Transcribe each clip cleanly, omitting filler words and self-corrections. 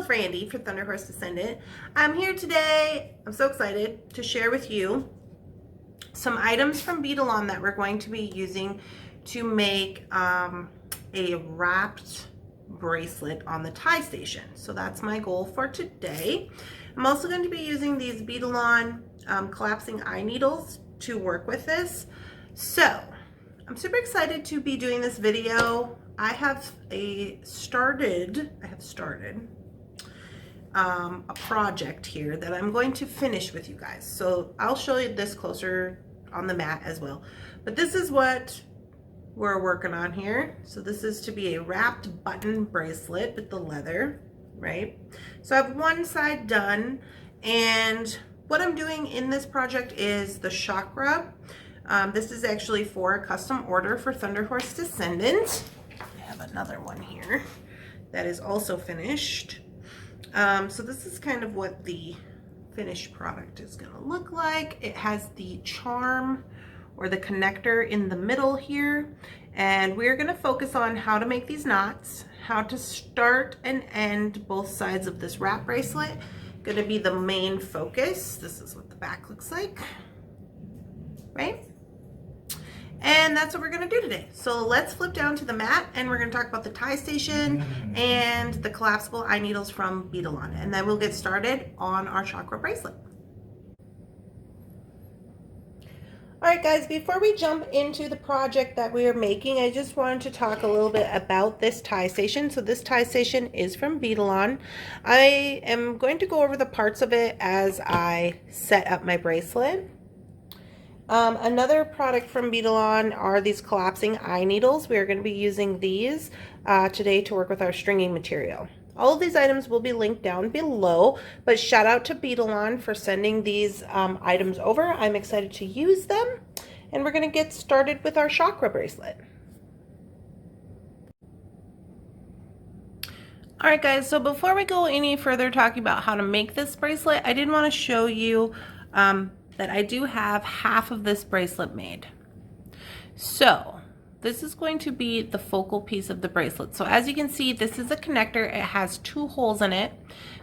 Frandy for Thunder Horse Descendant. I'm here today, I'm so excited to share with you some items from Beadalon that we're going to be using to make a wrapped bracelet on the tie station. So that's my goal for today. I'm also going to be using these Beadalon collapsing eye needles to work with this. So I'm super excited to be doing this video. I have started a project here that I'm going to finish with you guys. So I'll show you this closer on the mat as well. But this is what we're working on here. So this is to be a wrapped button bracelet with the leather, right? So I have one side done, and what I'm doing in this project is the chakra. This is actually for a custom order for Thunder Horse Descendant. I have another one here that is also finished. So this is kind of what the finished product is going to look like. It has the charm or the connector in the middle here, and we're going to focus on how to make these knots, how to start and end both sides of this wrap bracelet. Going to be the main focus. This is what the back looks like, right? And that's what we're going to do today. So let's flip down to the mat, and we're going to talk about the tie station and the collapsible eye needles from Beadalon, and then we'll get started on our chakra bracelet. All right, guys, before we jump into the project that we are making, I just wanted to talk a little bit about this tie station. So this tie station is from Beadalon. I am going to go over the parts of it as I set up my bracelet. Another product from Beadalon are these collapsing eye needles. We are going to be using these today to work with our stringing material. All of these items will be linked down below, but shout out to Beadalon for sending these items over. I'm excited to use them, and we're going to get started with our chakra bracelet. All right, guys, so before we go any further talking about how to make this bracelet, I did want to show you that I do have half of this bracelet made. So this is going to be the focal piece of the bracelet. So as you can see, this is a connector. It has 2 holes in it.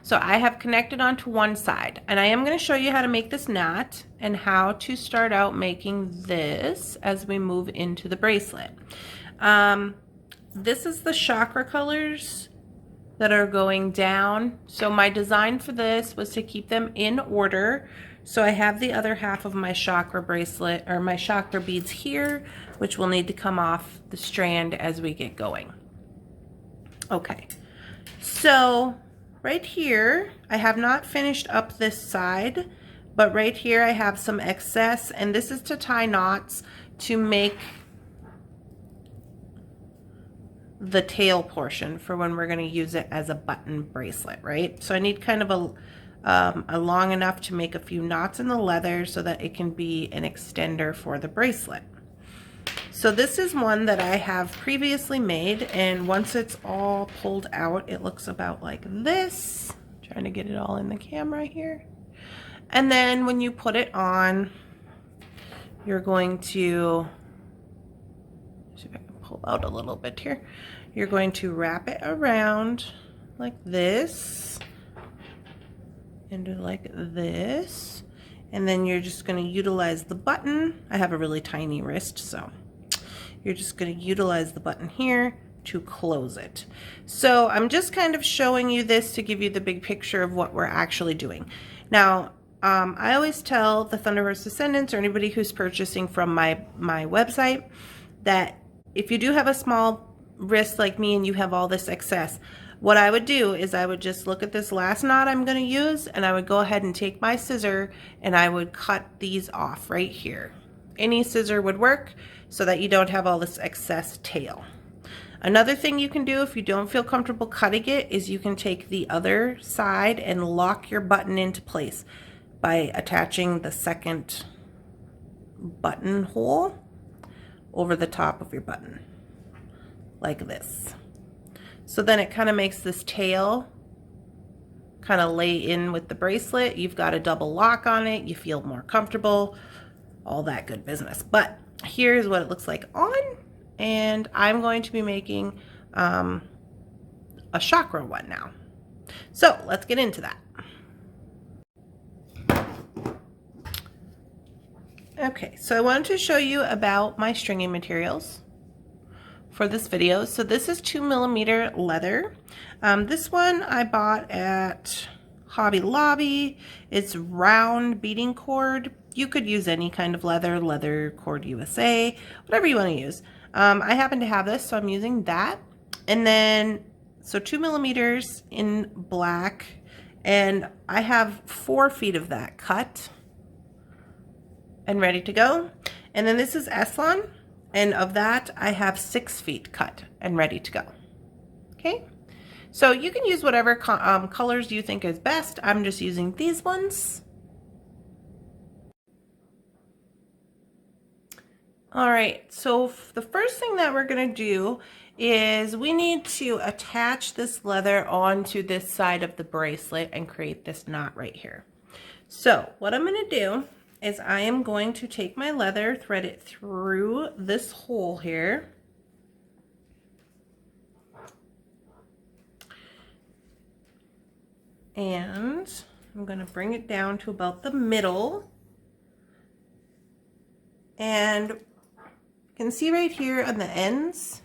So I have connected onto one side, and I am going to show you how to make this knot and how to start out making this as we move into the bracelet. This is the chakra colors that are going down. So my design for this was to keep them in order. So I have the other half of my chakra bracelet, or my chakra beads here, which will need to come off the strand as we get going. Okay, so right here, I have not finished up this side, but right here I have some excess, and this is to tie knots to make the tail portion for when we're going to use it as a button bracelet, right? So I need kind of a long enough to make a few knots in the leather so that it can be an extender for the bracelet. So this is one that I have previously made, and once it's all pulled out, it looks about like this. I'm trying to get it all in the camera here. And then when you put it on, you're going to, see if I can pull out a little bit here. You're going to wrap it around like this, and like this, and then you're just going to utilize the button. I have a really tiny wrist, so you're just going to utilize the button here to close it. So I'm just kind of showing you this to give you the big picture of what we're actually doing. Now, I always tell the Thunder Horse Descendants or anybody who's purchasing from my website that if you do have a small wrist like me and you have all this excess, what I would do is I would just look at this last knot I'm going to use, and I would go ahead and take my scissor and I would cut these off right here. Any scissor would work so that you don't have all this excess tail. Another thing you can do if you don't feel comfortable cutting it is you can take the other side and lock your button into place by attaching the second button hole over the top of your button like this. So then it kind of makes this tail kind of lay in with the bracelet. You've got a double lock on it. You feel more comfortable, all that good business. But here's what it looks like on, and I'm going to be making a chakra one now. So let's get into that. Okay, so I wanted to show you about my stringing materials for this video. So this is 2mm leather. This one I bought at Hobby Lobby. It's round beading cord. You could use any kind of leather cord USA, whatever you want to use. I happen to have this, so I'm using that. And then, so 2mm in black, and I have 4 feet of that cut and ready to go. And then this is S-Lon, and of that I have 6 feet cut and ready to go. Okay, so you can use whatever colors you think is best. I'm just using these ones. All right, so the first thing that we're gonna do is we need to attach this leather onto this side of the bracelet and create this knot right here. So what I'm gonna do is I am going to take my leather, thread it through this hole here. And I'm going to bring it down to about the middle. And you can see right here on the ends,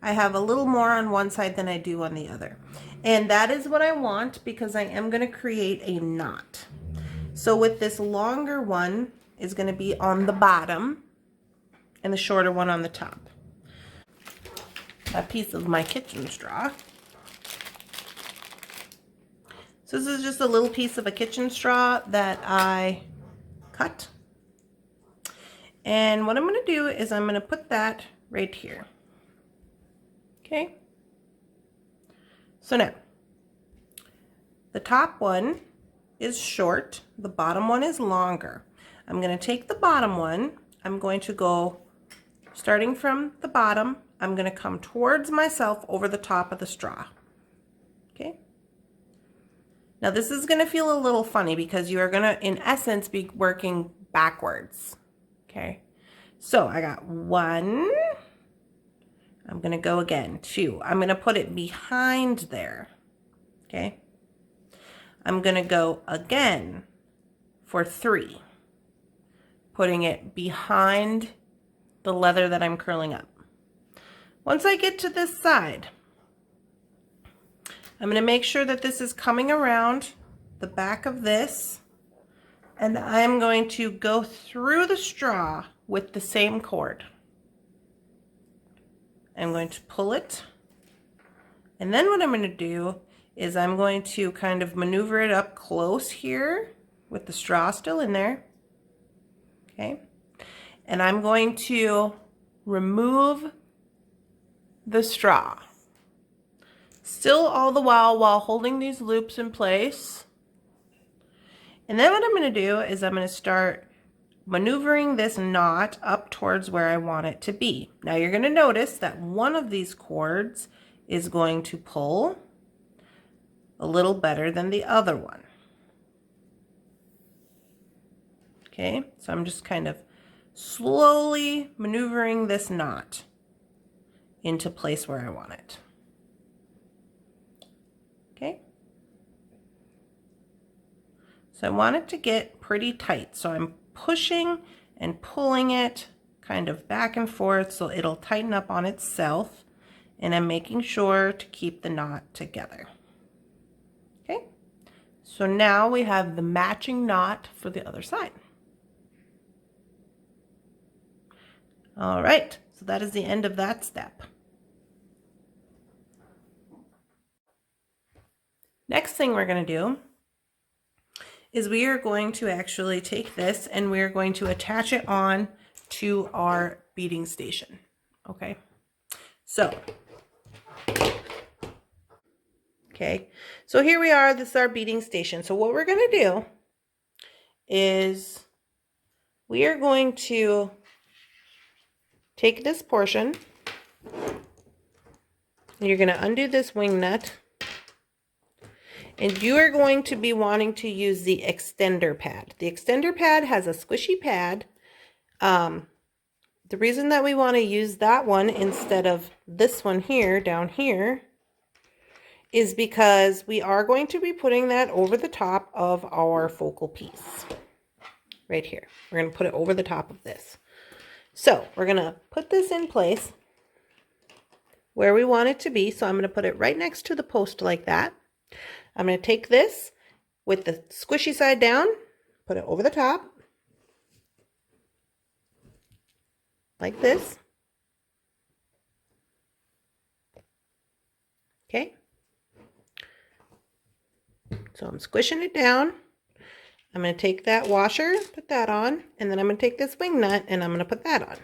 I have a little more on one side than I do on the other. And that is what I want because I am going to create a knot. So with this longer one is going to be on the bottom and the shorter one on the top. A piece of my kitchen straw. So this is just a little piece of a kitchen straw that I cut. And what I'm going to do is I'm going to put that right here. Okay. So now, the top one is short, the bottom one is longer. I'm going to take the bottom one, I'm going to go, starting from the bottom, I'm going to come towards myself over the top of the straw. Okay. Now this is going to feel a little funny because you are going to, in essence, be working backwards. Okay. So I got 1. I'm going to go again. 2. I'm going to put it behind there. Okay. I'm going to go again for 3. Putting it behind the leather that I'm curling up. Once I get to this side, I'm going to make sure that this is coming around the back of this, and I'm going to go through the straw with the same cord. I'm going to pull it, and then what I'm going to do is I'm going to kind of maneuver it up close here with the straw still in there. Okay, and I'm going to remove the straw. Still all the while holding these loops in place. And then what I'm going to do is I'm going to start maneuvering this knot up towards where I want it to be. Now you're going to notice that one of these cords is going to pull a little better than the other one. Okay, so I'm just kind of slowly maneuvering this knot into place where I want it. Okay, so I want it to get pretty tight, so I'm pushing and pulling it kind of back and forth so it'll tighten up on itself, and I'm making sure to keep the knot together. Okay, so now we have the matching knot for the other side. All right, so that is the end of that step. Next thing we're going to do is we are going to actually take this and we are going to attach it on to our beading station. Okay, so here we are. This is our beading station. So what we're going to do is we are going to take this portion, and you're going to undo this wing nut. And you are going to be wanting to use the extender pad. The extender pad has a squishy pad. The reason that we want to use that one instead of this one here, down here, is because we are going to be putting that over the top of our focal piece. Right here. We're going to put it over the top of this. So we're going to put this in place where we want it to be. So I'm going to put it right next to the post like that. I'm going to take this with the squishy side down, put it over the top, like this. Okay. So I'm squishing it down. I'm going to take that washer, put that on, and then I'm going to take this wing nut and I'm going to put that on.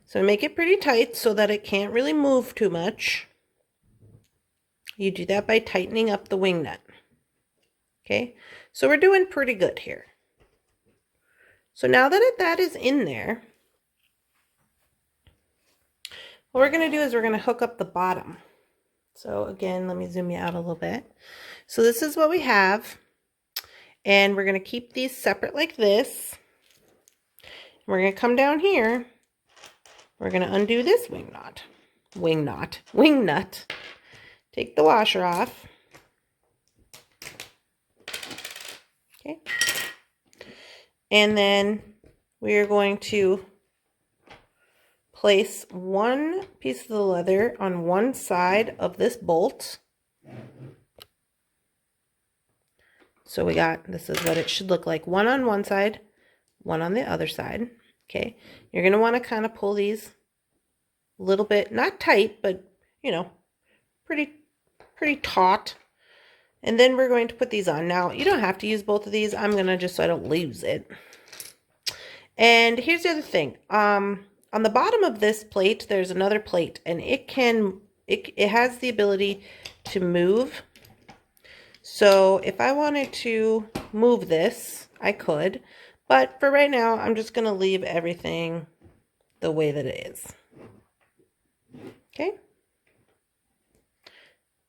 So make it pretty tight so that it can't really move too much. You do that by tightening up the wing nut. Okay, so we're doing pretty good here. So now that that is in there, what we're going to do is we're going to hook up the bottom. So again, let me zoom you out a little bit. So this is what we have. And we're going to keep these separate like this. We're going to come down here. We're going to undo this wing nut. Take the washer off. Okay. And then we are going to place one piece of the leather on one side of this bolt. So we got, this is what it should look like. One on one side, one on the other side. Okay. You're going to want to kind of pull these a little bit, not tight, but you know, pretty taut. And then we're going to put these on. Now, you don't have to use both of these. I'm going to just so I don't lose it. And here's the other thing. On the bottom of this plate, there's another plate, and it has the ability to move. So if I wanted to move this, I could. But for right now, I'm just going to leave everything the way that it is. Okay.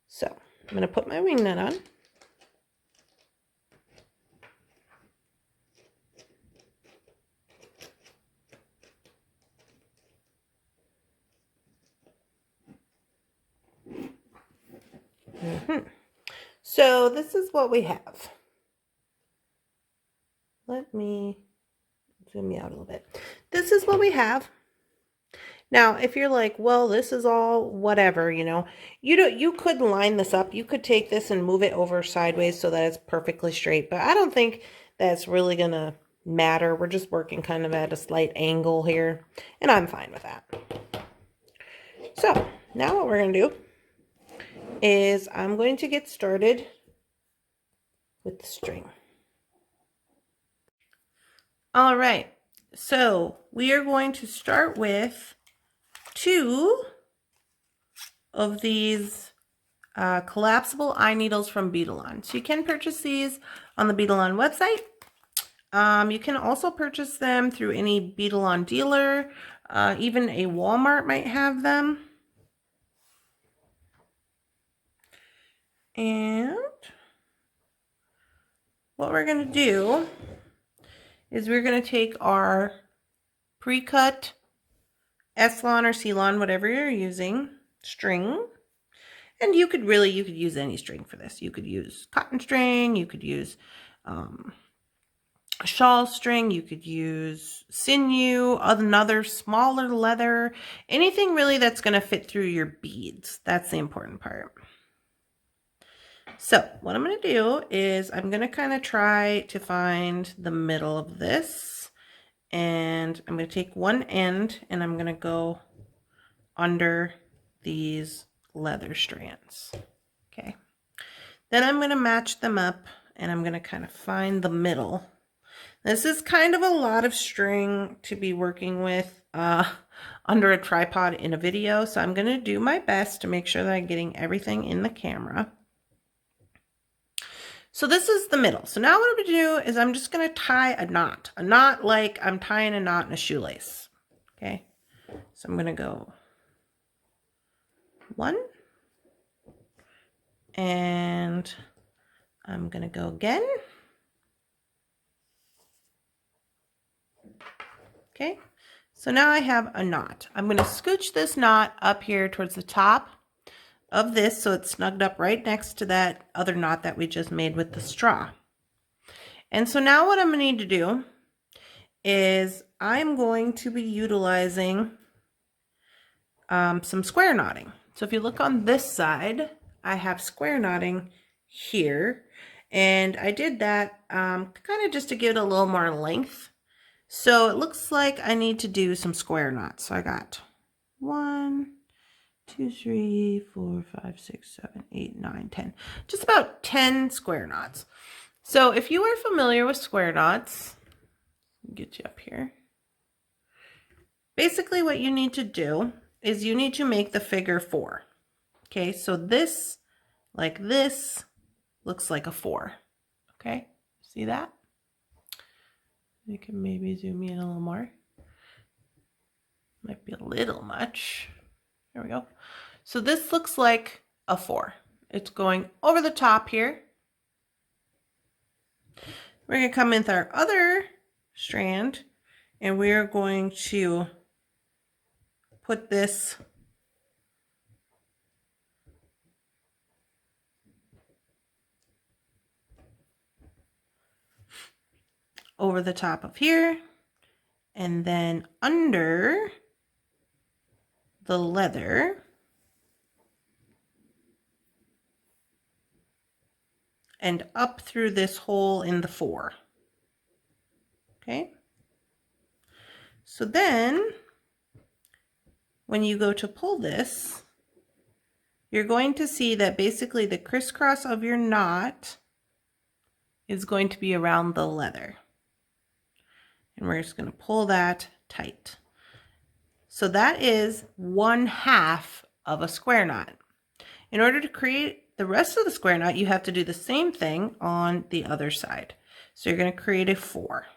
So I'm going to put my wing nut on. So this is what we have. Let me zoom you out a little bit. This is what we have. Now, if you're like, well, this is all whatever, you know, you could line this up. You could take this and move it over sideways so that it's perfectly straight. But I don't think that's really going to matter. We're just working kind of at a slight angle here. And I'm fine with that. So now what we're going to do is I'm going to get started with the string. All right, so we are going to start with 2 of these collapsible eye needles from Beadalon. So you can purchase these on the Beadalon website. You can also purchase them through any Beadalon dealer. Even a Walmart might have them. And what we're going to do is we're going to take our pre-cut S-Lon or C-Lon, whatever you're using, string. And you could use any string for this. You could use cotton string, you could use shawl string, you could use sinew, another smaller leather, anything really that's going to fit through your beads. That's the important part. So what I'm going to do is I'm going to kind of try to find the middle of this, and I'm going to take one end and I'm going to go under these leather strands. Okay. Then I'm going to match them up and I'm going to kind of find the middle. This is kind of a lot of string to be working with under a tripod in a video, so I'm going to do my best to make sure that I'm getting everything in the camera. So this is the middle. So now what I'm going to do is I'm just going to tie a knot like I'm tying a knot in a shoelace. Okay, so I'm going to go 1, and I'm going to go again. Okay, So now I have a knot. I'm going to scooch this knot up here towards the top of this so it's snugged up right next to that other knot that we just made with the straw. And so now what I'm going to need to do is I'm going to be utilizing some square knotting. So if you look on this side, I have square knotting here, and I did that kind of just to give it a little more length. So it looks like I need to do some square knots. So I got 1, 2, 3, 4, 5, 6, 7, 8, 9, 10. Just about 10 square knots. So if you are familiar with square knots, I'll get you up here. Basically what you need to do is you need to make the figure 4. Okay, so this, like this, looks like a 4. Okay, see that? You can maybe zoom in a little more. Might be a little much. There we go. So this looks like a 4. It's going over the top here. We're going to come in with our other strand, and we're going to put this over the top of here, and then under the leather, and up through this hole in the 4. Okay, so then when you go to pull this, you're going to see that basically the crisscross of your knot is going to be around the leather. And we're just going to pull that tight. So that is 1/2 of a square knot. In order to create the rest of the square knot, you have to do the same thing on the other side. So you're going to create a 4.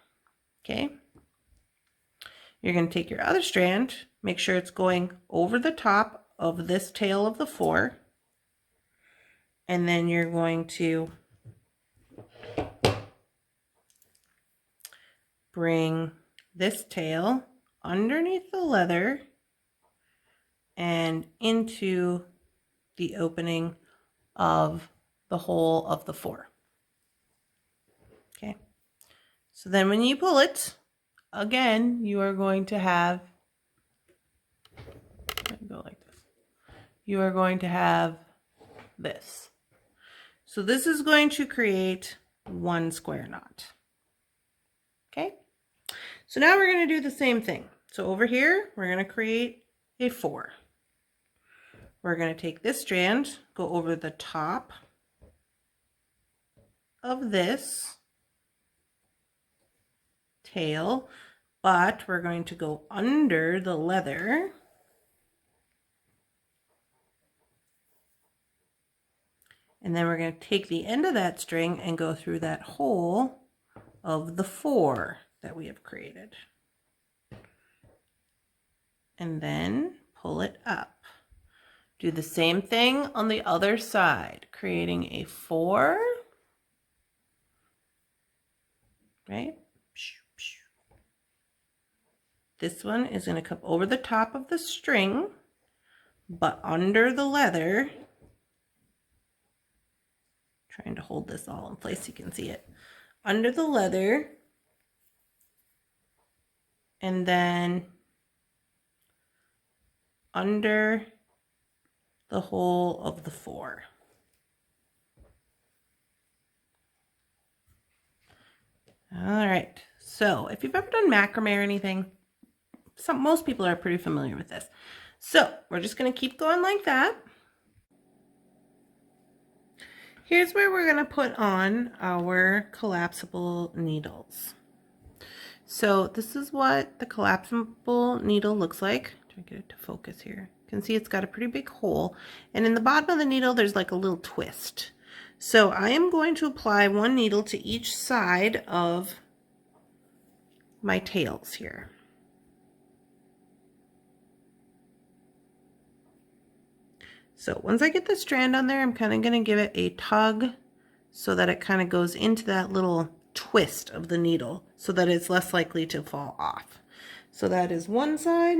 Okay. You're going to take your other strand, make sure it's going over the top of this tail of the 4, and then you're going to bring this tail underneath the leather and into the opening of the hole of the 4. Okay, so then when you pull it, again, you are going to have, go like this, you are going to have this. So this is going to create 1 square knot. Okay, so now we're going to do the same thing. So over here, we're going to create a 4. We're going to take this strand, go over the top of this tail, but we're going to go under the leather and then we're going to take the end of that string and go through that hole of the 4 that we have created, and then pull it up. Do the same thing on the other side, creating a 4, right? This one is going to come over the top of the string, but under the leather. Trying to hold this all in place so you can see it. Under the leather, and then under the hole of the 4. All right, so if you've ever done macrame or anything, most people are pretty familiar with this. So we're just going to keep going like that. Here's where we're going to put on our collapsible needles. So this is what the collapsible needle looks like. Try to get it to focus here. You can see it's got a pretty big hole, and in the bottom of the needle there's like a little twist. So I am going to apply 1 needle to each side of my tails here. So once I get the strand on there, I'm kind of going to give it a tug so that it kind of goes into that little twist of the needle so that it's less likely to fall off. So that is one side.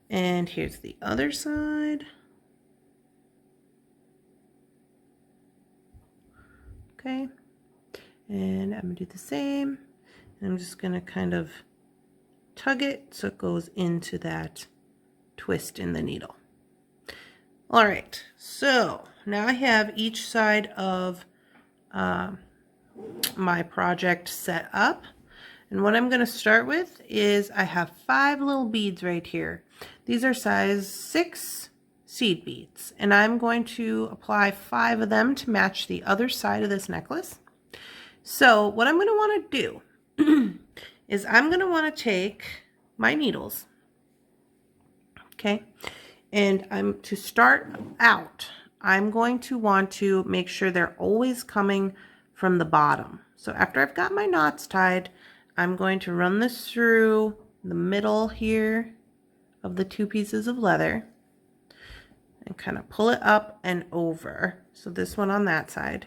And here's the other side. Okay. And I'm gonna do the same. And I'm just gonna kind of tug it so it goes into that twist in the needle. All right, so now I have each side of my project set up. And what I'm going to start with is I have 5 little beads right here. These are size 6 seed beads. And I'm going to apply 5 of them to match the other side of this necklace. So what I'm going to want to do is I'm going to want to take my needles. Okay. And to start out, I'm going to want to make sure they're always coming from the bottom. So after I've got my knots tied, I'm going to run this through the middle here of the 2 pieces of leather and kind of pull it up and over. So this one on that side.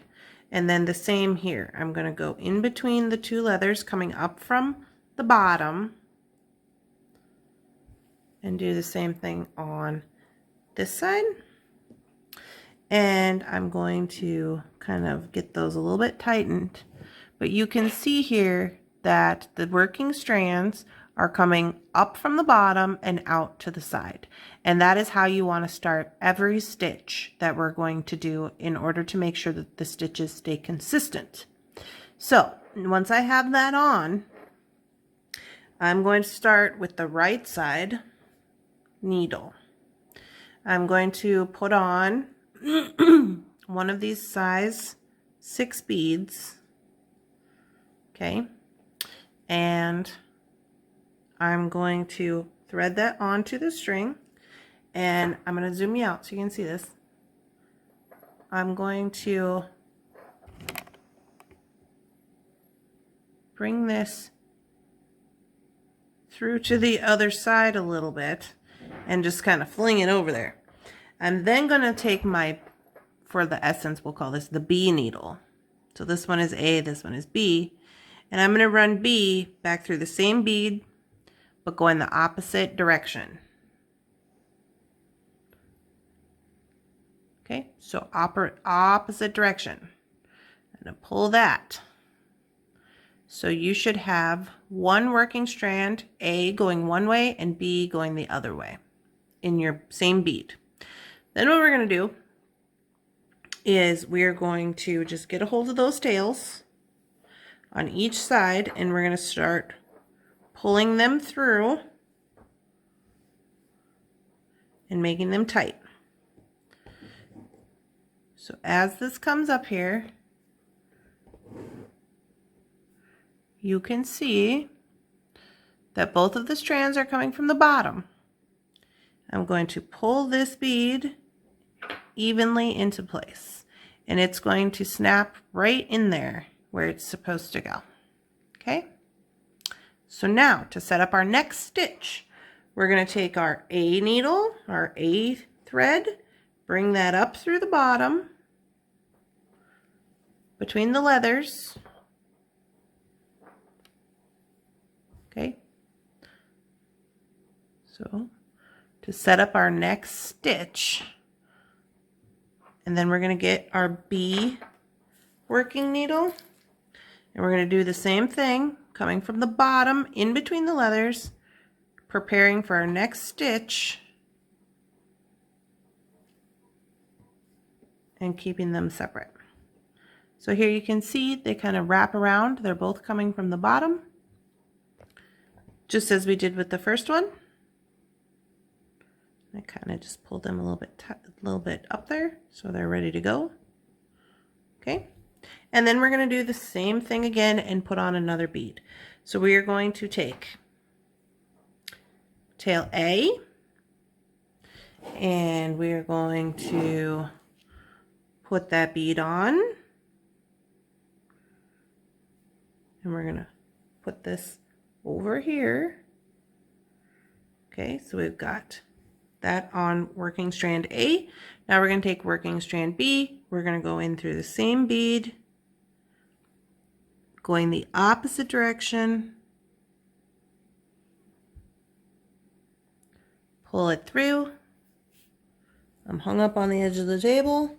And then the same here. I'm going to go in between the 2 leathers coming up from the bottom and do the same thing on this side. And I'm going to kind of get those a little bit tightened, but you can see here that the working strands are coming up from the bottom and out to the side. And that is how you want to start every stitch that we're going to do in order to make sure that the stitches stay consistent. So once I have that on, I'm going to start with the right side needle. I'm going to put on one of these size 6 beads, okay, and I'm going to thread that onto the string, and I'm going to zoom you out so you can see this. I'm going to bring this through to the other side a little bit and just kind of fling it over there. I'm then going to take my, for the essence, we'll call this the B needle. So this one is A, this one is B. And I'm going to run B back through the same bead, but go in the opposite direction. Okay, so opposite direction. I'm going to pull that. So you should have one working strand, A going one way and B going the other way in your same bead. Then what we're going to do is we're going to just get a hold of those tails on each side, and we're going to start pulling them through and making them tight. So as this comes up here, you can see that both of the strands are coming from the bottom. I'm going to pull this bead evenly into place, and it's going to snap right in there where it's supposed to go. Okay, so now to set up our next stitch, we're going to take our A needle, our A thread, bring that up through the bottom between the leathers. Okay, so to set up our next stitch, and then we're going to get our B working needle, and we're going to do the same thing coming from the bottom in between the leathers, preparing for our next stitch and keeping them separate. So here you can see they kind of wrap around. They're both coming from the bottom, just as we did with the first one. I kind of just pulled them a little bit up there so they're ready to go. Okay, and then we're going to do the same thing again and put on another bead. So we are going to take tail A, and we are going to put that bead on, and we're going to put this over here. Okay, so we've got that on working strand A. Now we're going to take working strand B. We're going to go in through the same bead, going the opposite direction, pull it through. I'm hung up on the edge of the table.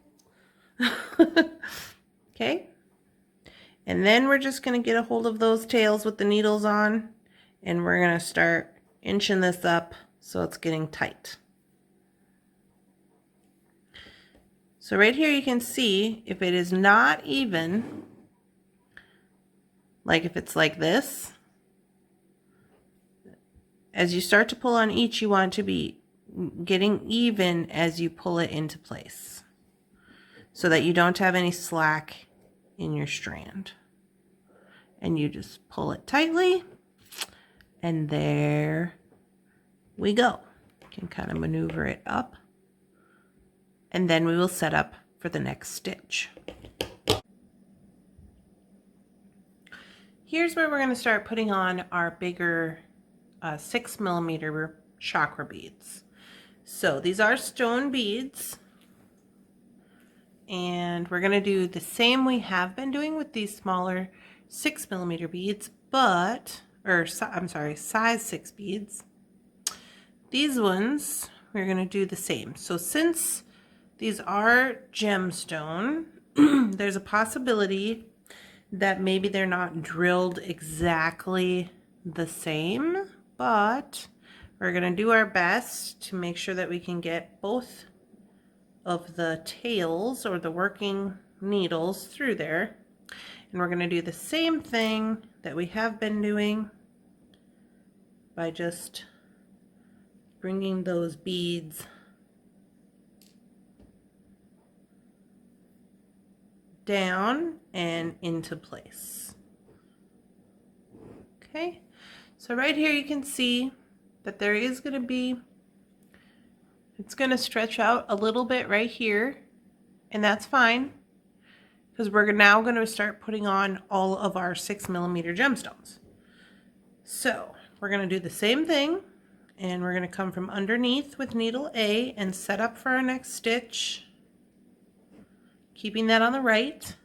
Okay. And then we're just going to get a hold of those tails with the needles on, and we're going to start inching this up so it's getting tight. So right here you can see if it is not even, like if it's like this, as you start to pull on each, you want to be getting even as you pull it into place so that you don't have any slack in your strand. And you just pull it tightly, and there we go. You can kind of maneuver it up, and then we will set up for the next stitch. Here's where we're going to start putting on our bigger 6mm chakra beads. So these are stone beads, and we're going to do the same we have been doing with these smaller 6mm beads, size 6 beads. These ones we're going to do the same. So since these are gemstone, there's a possibility that maybe they're not drilled exactly the same, but we're going to do our best to make sure that we can get both of the tails or the working needles through there. And we're going to do the same thing that we have been doing by just bringing those beads down and into place. Okay, so right here you can see that there is going to be, it's going to stretch out a little bit right here, and that's fine, because we're now going to start putting on all of our 6mm gemstones. So we're going to do the same thing, and we're going to come from underneath with needle A and set up for our next stitch, keeping that on the right.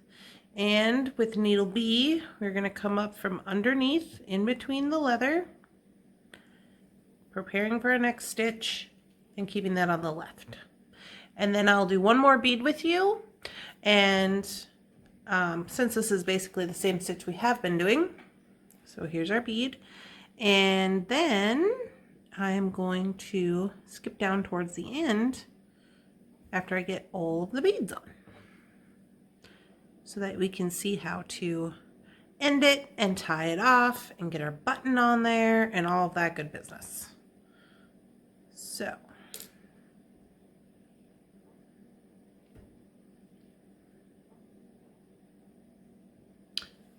And with needle B, we're going to come up from underneath in between the leather, preparing for our next stitch and keeping that on the left. And then I'll do one more bead with you, and since this is basically the same stitch we have been doing, so here's our bead, and then I'm going to skip down towards the end after I get all of the beads on, so that we can see how to end it and tie it off and get our button on there and all of that good business. So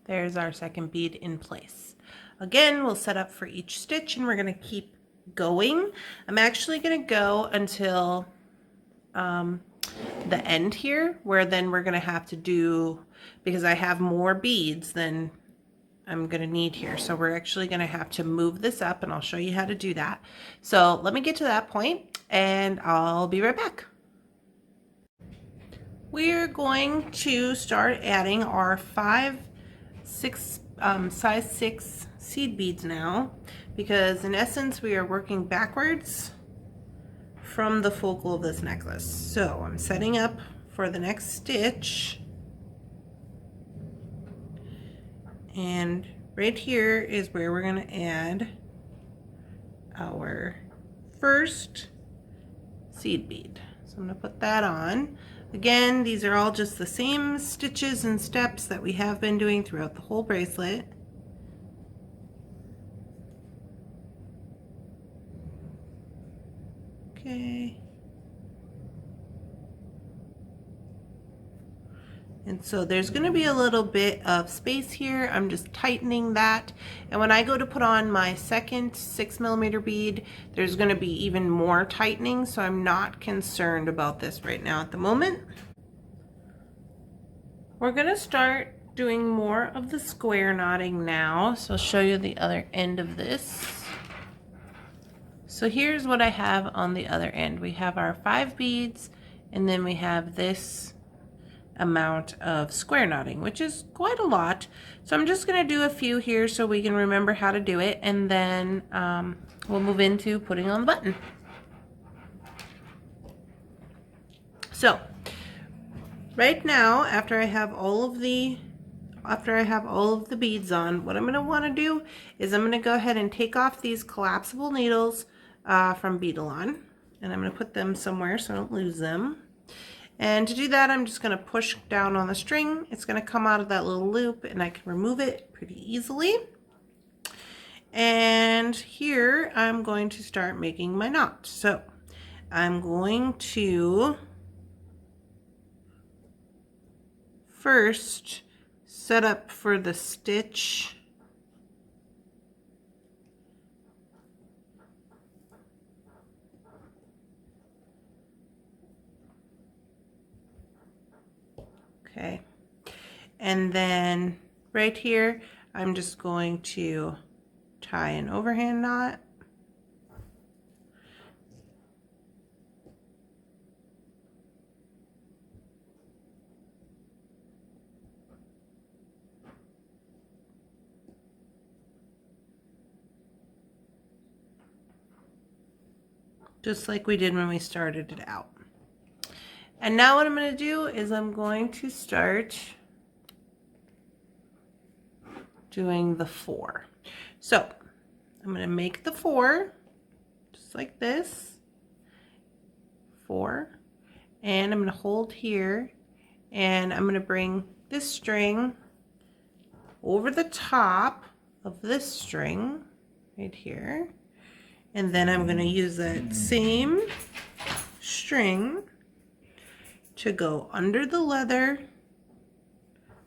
there's our second bead in place. Again, we'll set up for each stitch, and we're going to keep going. I'm actually going to go until the end here, where then we're going to have to do, because I have more beads than I'm going to need here. So we're actually going to have to move this up, and I'll show you how to do that. So let me get to that point, and I'll be right back. We're going to start adding our size 6 seed beads now, because in essence we are working backwards from the focal of this necklace. So I'm setting up for the next stitch, and right here is where we're going to add our first seed bead. So I'm going to put that on. Again, these are all just the same stitches and steps that we have been doing throughout the whole bracelet. Okay. And so there's going to be a little bit of space here. I'm just tightening that. And when I go to put on my second 6mm bead, there's going to be even more tightening. So I'm not concerned about this right now at the moment. We're going to start doing more of the square knotting now. So I'll show you the other end of this. So here's what I have on the other end. We have our 5 beads, and then we have this amount of square knotting, which is quite a lot. So I'm just going to do a few here so we can remember how to do it, and then we'll move into putting on the button. So right now, after I have all of the beads on, what I'm going to want to do is I'm going to go ahead and take off these collapsible needles from Beadalon, and I'm going to put them somewhere so I don't lose them. And to do that, I'm just going to push down on the string. It's going to come out of that little loop, and I can remove it pretty easily. And here I'm going to start making my knot. So I'm going to first set up for the stitch. Okay, and then right here I'm just going to tie an overhand knot. Just like we did when we started it out. And now what I'm going to do is I'm going to start doing the 4. So I'm going to make the 4 just like this, 4, and I'm going to hold here, and I'm going to bring this string over the top of this string right here, and then I'm going to use that same string to go under the leather,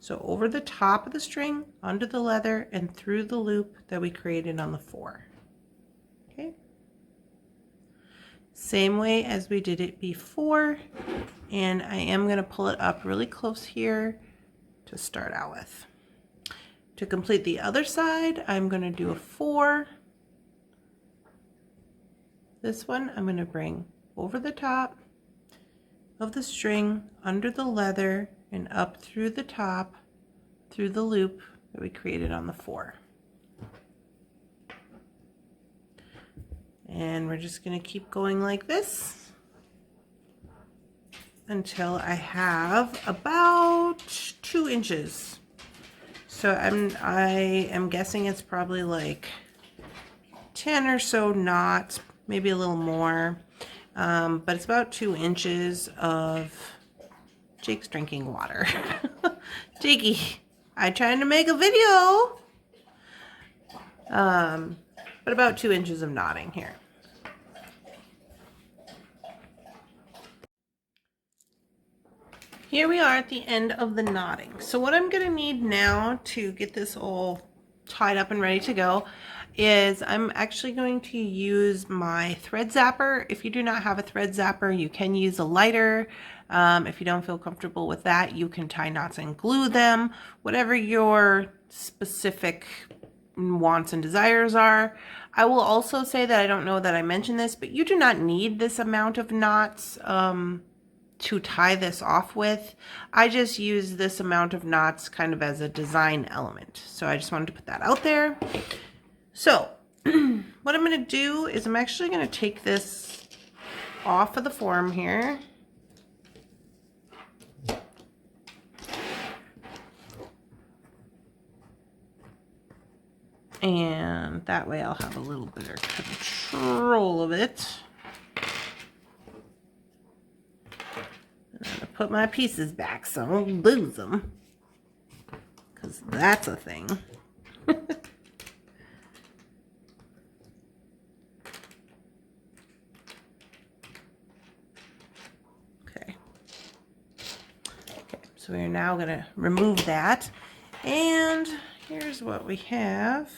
so over the top of the string, under the leather, and through the loop that we created on the 4. Okay, same way as we did it before, and I am going to pull it up really close here to start out with. To complete the other side, I'm going to do a 4. This one I'm going to bring over the top of the string, under the leather, and up through the top, through the loop that we created on the 4. And we're just going to keep going like this until I have about 2 inches. So I am guessing it's probably like 10 or so knots, maybe a little more. But it's about 2 inches of Jake's drinking water. Jakey, I'm trying to make a video. But about 2 inches of knotting here. Here we are at the end of the knotting. So what I'm going to need now to get this all tied up and ready to go is I'm actually going to use my thread zapper. If you do not have a thread zapper, you can use a lighter. If you don't feel comfortable with that, you can tie knots and glue them, whatever your specific wants and desires are. I will also say that I don't know that I mentioned this, but you do not need this amount of knots to tie this off with. I just use this amount of knots kind of as a design element. So I just wanted to put that out there. So what I'm going to do is I'm actually going to take this off of the form here. And that way I'll have a little bit of control of it. And I'm going to put my pieces back so I don't lose them, because that's a thing. Okay, so we're now going to remove that, and here's what we have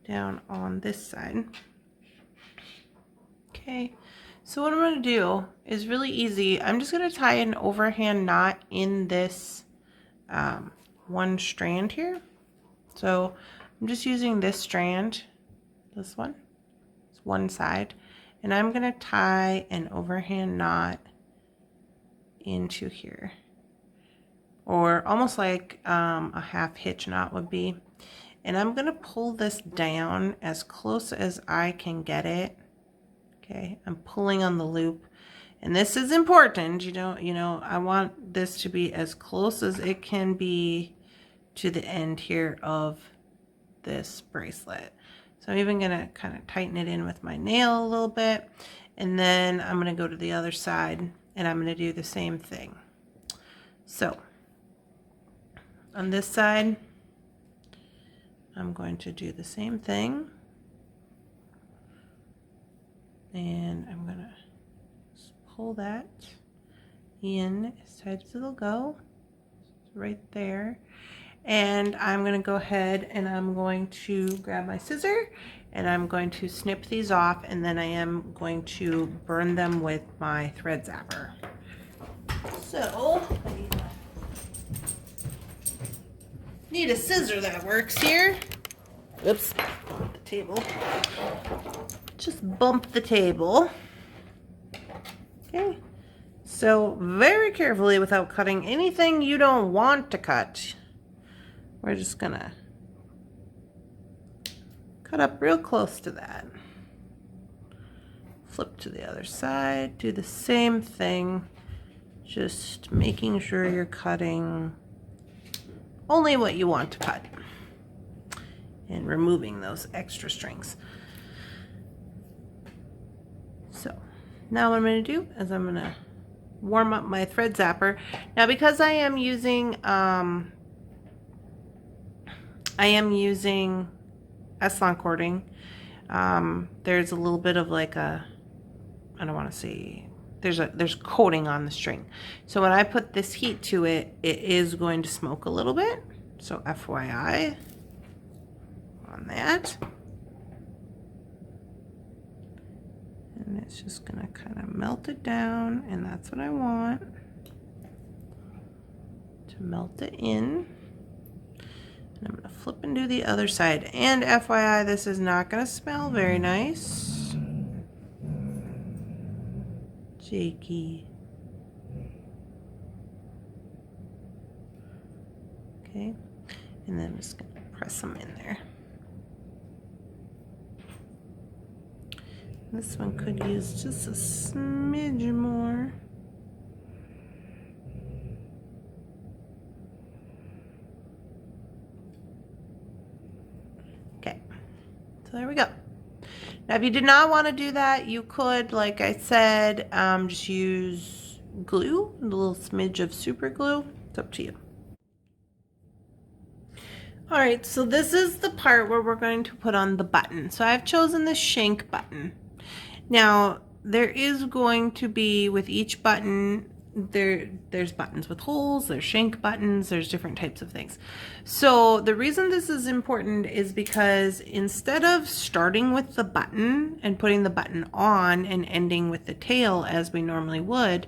down on this side. Okay, so what I'm going to do is really easy. I'm just going to tie an overhand knot in this one strand here. So I'm just using this strand, this one, it's one side, and I'm going to tie an overhand knot into here, or almost like a half hitch knot would be. And I'm going to pull this down as close as I can get it. Okay, I'm pulling on the loop, And this is important, I want this to be as close as it can be to the end here of this bracelet. So I'm even gonna kind of tighten it in with my nail a little bit, and then I'm gonna go to the other side and I'm gonna do the same thing. So on this side, I'm going to do the same thing, and I'm gonna pull that in as tight as it'll go, right there. And I'm going to go ahead and I'm going to grab my scissor and I'm going to snip these off, and then I am going to burn them with my thread zapper. So I need a scissor that works here. Oops, bump the table. Just bump the table. Okay, so very carefully, without cutting anything you don't want to cut, we're just gonna cut up real close to that. Flip to the other side, do the same thing, just making sure you're cutting only what you want to cut and removing those extra strings. So now what I'm going to do is I'm going to warm up my thread zapper. Now because I am using S-Lon cording, there's a little bit of like a, I don't want to say, there's coating on the string. So when I put this heat to it, it is going to smoke a little bit. So FYI on that. And it's just gonna kind of melt it down, and that's what I want, to melt it in. And I'm gonna flip and do the other side. And FYI, this is not gonna smell very nice. Jakey. Okay, and then I'm just gonna press them in there. This one could use just a smidge more. Okay, so there we go. Now if you did not want to do that, you could, like I said, just use glue, a little smidge of super glue. It's up to you. All right, so this is the part where we're going to put on the button. So I've chosen the shank button. Now there is going to be, with each button, there's buttons with holes, there's shank buttons, there's different types of things. So the reason this is important is because instead of starting with the button and putting the button on and ending with the tail as we normally would,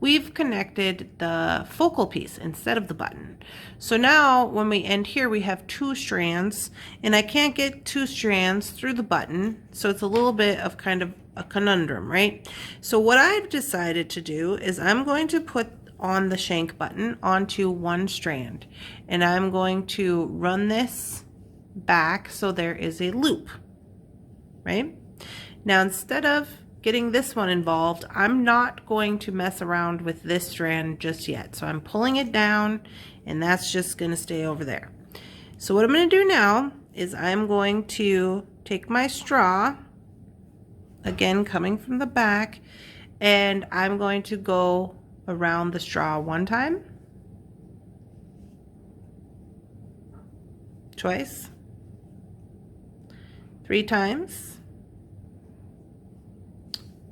we've connected the focal piece instead of the button. So now when we end here, we have 2 strands, and I can't get 2 strands through the button, so it's a little bit of kind of a conundrum, right? So what I've decided to do is I'm going to put on the shank button onto 1 strand, and I'm going to run this back so there is a loop, right? Now instead of getting this one involved, I'm not going to mess around with this strand just yet. So I'm pulling it down, and that's just going to stay over there. So what I'm going to do now is I'm going to take my straw, again coming from the back, and I'm going to go around the straw 1 time, twice, 3 times,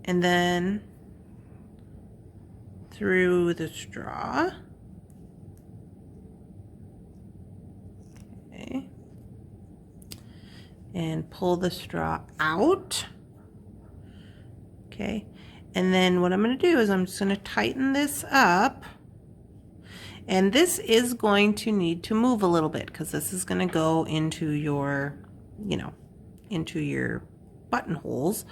and then through the straw. Okay. And pull the straw out. Okay, and then what I'm going to do is I'm just going to tighten this up, and this is going to need to move a little bit because this is going to go into your, into your buttonholes.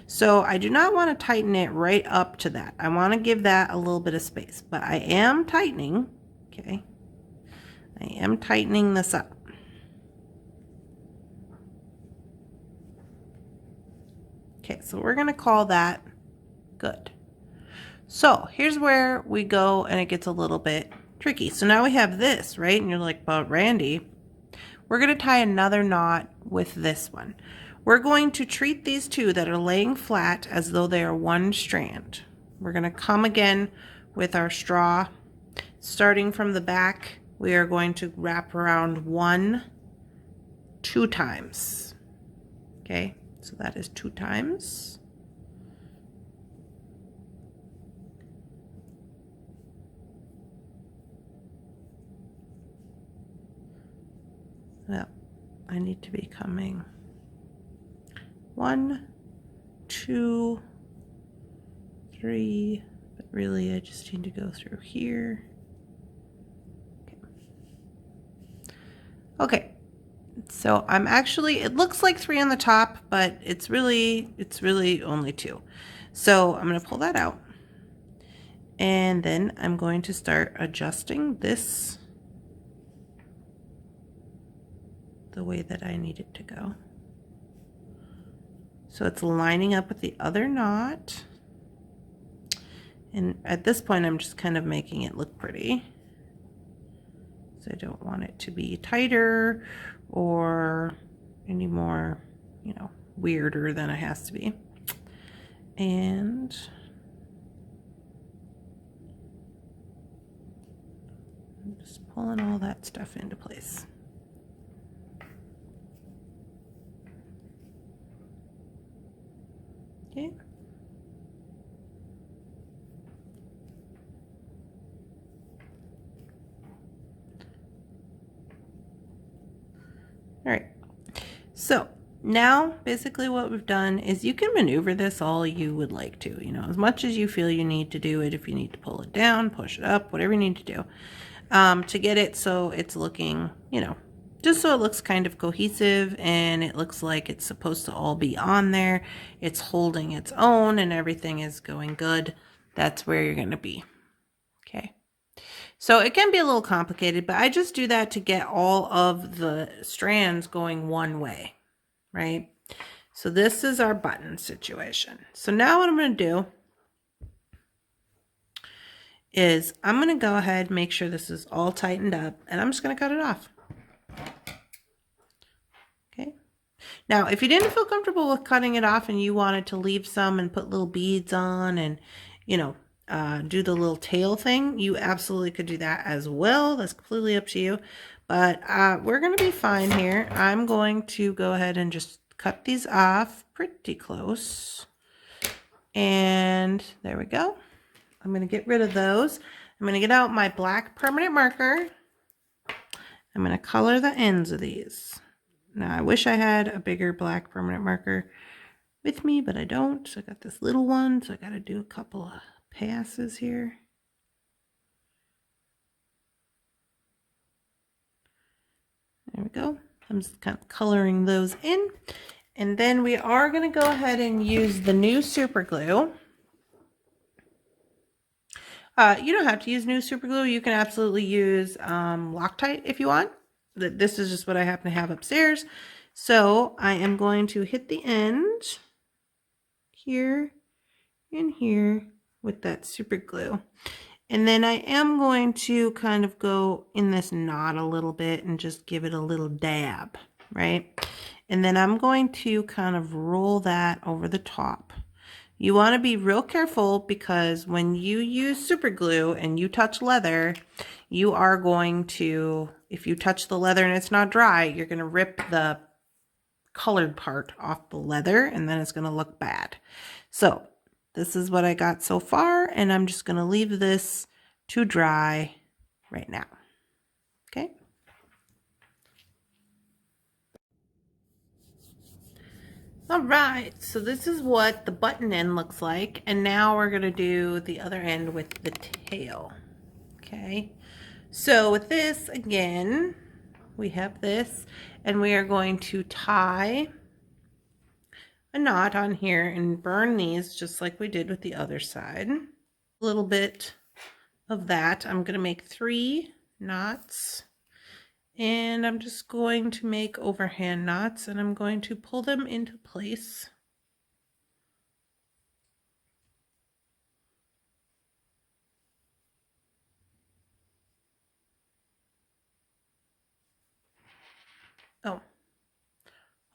So I do not want to tighten it right up to that. I want to give that a little bit of space, but I am tightening. Okay, I am tightening this up. Okay, so we're going to call that good. So here's where we go and it gets a little bit tricky. So now we have this, right? And you're like, but Randy, we're going to tie another knot with this one. We're going to treat these two that are laying flat as though they are one strand. We're going to come again with our straw. Starting from the back, we are going to wrap around 1, 2 times. Okay, so that is 2 times. Well, I need to be coming 1, 2, 3, but really I just need to go through here. Okay, so I'm actually, it looks like 3 on the top, but it's really only 2. So I'm going to pull that out. And then I'm going to start adjusting this the way that I need it to go. So it's lining up with the other knot. And at this point, I'm just kind of making it look pretty. So I don't want it to be tighter or any more, you know, weirder than it has to be. And I'm just pulling all that stuff into place. Okay. All right. So now basically what we've done is you can maneuver this all you would like to, you know, as much as you feel you need to do it. If you need to pull it down, push it up, whatever you need to do to get it so it's looking, you know, just so it looks kind of cohesive and it looks like it's supposed to all be on there. It's holding its own and everything is going good. That's where you're going to be. Okay. So it can be a little complicated, but I just do that to get all of the strands going one way, right? So this is our button situation. So now what I'm going to do is I'm going to go ahead and make sure this is all tightened up, and I'm just going to cut it off. Okay. Now, if you didn't feel comfortable with cutting it off and you wanted to leave some and put little beads on and, you know, do the little tail thing, you absolutely could do that as well. That's completely up to you. But we're going to be fine here. I'm going to go ahead and just cut these off pretty close. And there we go. I'm going to get rid of those. I'm going to get out my black permanent marker. I'm going to color the ends of these. Now, I wish I had a bigger black permanent marker with me, but I don't. So I got this little one, so I got to do a couple of passes here. There we go. I'm just kind of coloring those in. And then we are going to go ahead and use the new super glue. You don't have to use new super glue. You can absolutely use Loctite if you want. This is just what I happen to have upstairs. So I am going to hit the end here and here with that super glue. And then I am going to kind of go in this knot a little bit and just give it a little dab, right? And then I'm going to kind of roll that over the top. You want to be real careful because when you use super glue and you touch leather, you are going to, if you touch the leather and it's not dry, you're going to rip the colored part off the leather and then it's going to look bad. So this is what I got so far, and I'm just going to leave this to dry right now. Okay. All right, so this is what the button end looks like, and now we're going to do the other end with the tail. Okay, so with this, again, we have this, and we are going to tie a knot on here and burn these just like we did with the other side. A little bit of that. I'm going to make 3 knots. And I'm just going to make overhand knots and I'm going to pull them into place.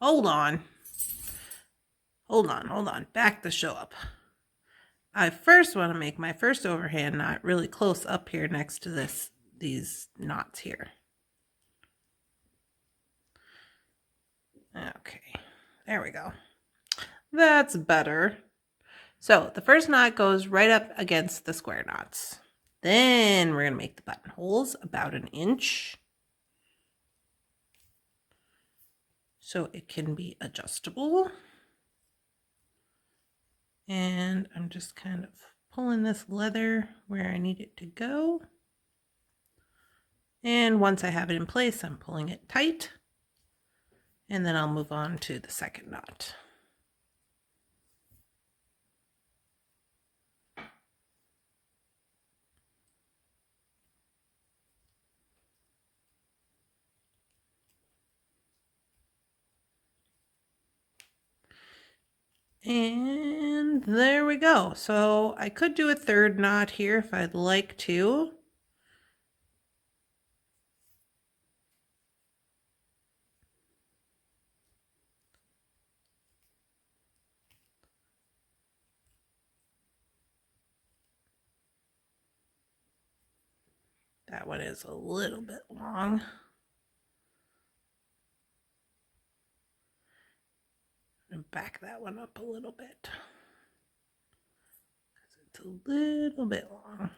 hold on. Hold on. Back the show up. I first want to make my first overhand knot really close up here next to these knots here. Okay, there we go. That's better. So the first knot goes right up against the square knots. Then we're going to make the buttonholes about 1 inch. So it can be adjustable. And I'm just kind of pulling this leather where I need it to go. And once I have it in place, I'm pulling it tight. And then I'll move on to the second knot. And there we go. So I could do a third knot here if I'd like to. That one is a little bit long. And back that one up a little bit. It's a little bit long.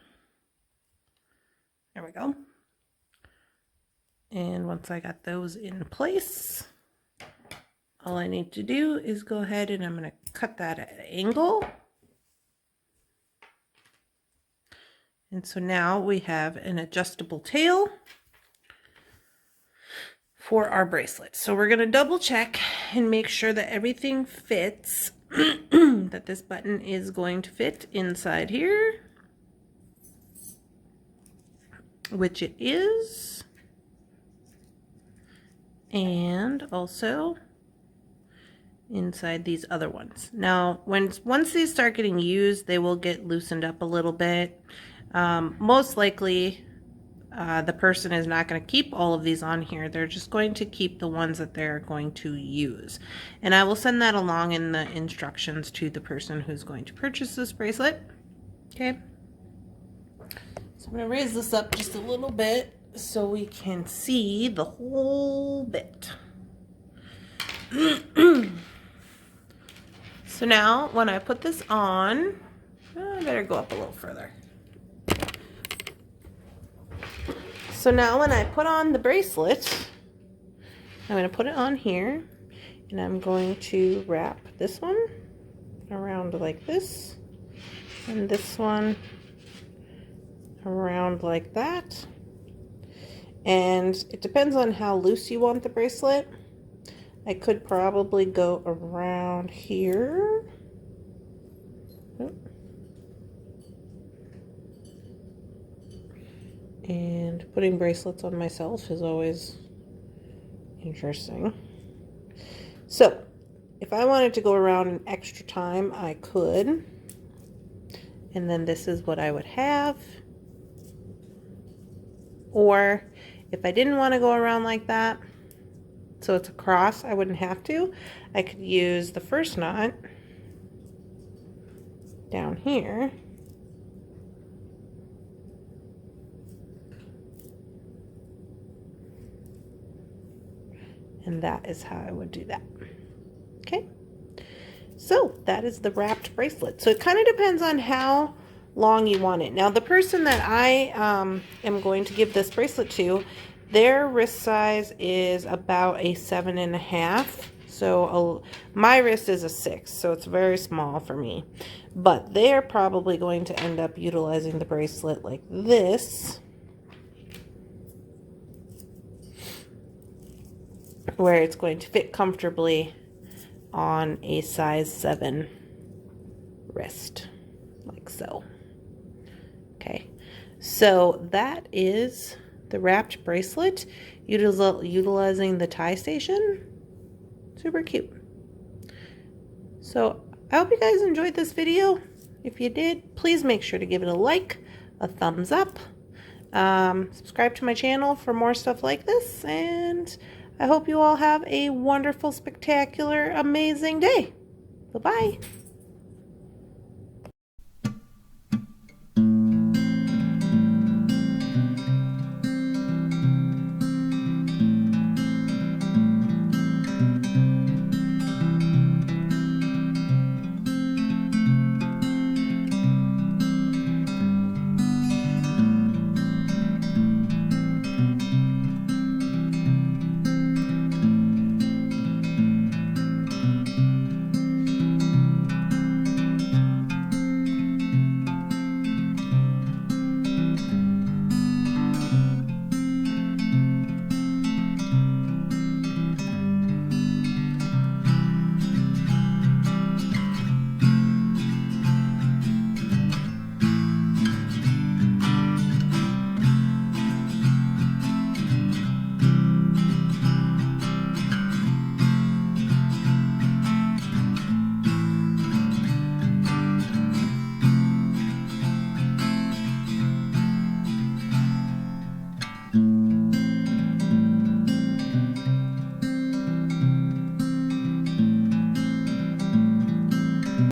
There we go. And once I got those in place, all I need to do is go ahead and I'm going to cut that at an angle. And so now we have an adjustable tail for our bracelet. So we're going to double check and make sure that everything fits, that this button is going to fit inside here, which it is. And also inside these other ones. Now, once these start getting used, they will get loosened up a little bit. Most likely, the person is not going to keep all of these on here. They're just going to keep the ones that they're going to use. And I will send that along in the instructions to the person who's going to purchase this bracelet. Okay. So I'm going to raise this up just a little bit so we can see the whole bit. So now when I put this on, I better go up a little further. So now when I put on the bracelet, I'm going to put it on here and I'm going to wrap this one around like this and this one around like that. And it depends on how loose you want the bracelet. I could probably go around here. And putting bracelets on myself is always interesting. So if I wanted to go around an extra time, I could. And then this is what I would have. Or if I didn't want to go around like that, so it's a cross, I wouldn't have to. I could use the first knot down here. And that is how I would do that. Okay. So that is the wrapped bracelet. So it kind of depends on how long you want it. Now the person that I am going to give this bracelet to, their wrist size is about a 7.5. So my wrist is a 6, so it's very small for me. But they're probably going to end up utilizing the bracelet like this, where it's going to fit comfortably on a size 7 wrist, like so. Okay, so that is the wrapped bracelet utilizing the tie station. Super cute. So I hope you guys enjoyed this video. If you did, please make sure to give it a like, a thumbs up, subscribe to my channel for more stuff like this, and I hope you all have a wonderful, spectacular, amazing day. Bye-bye.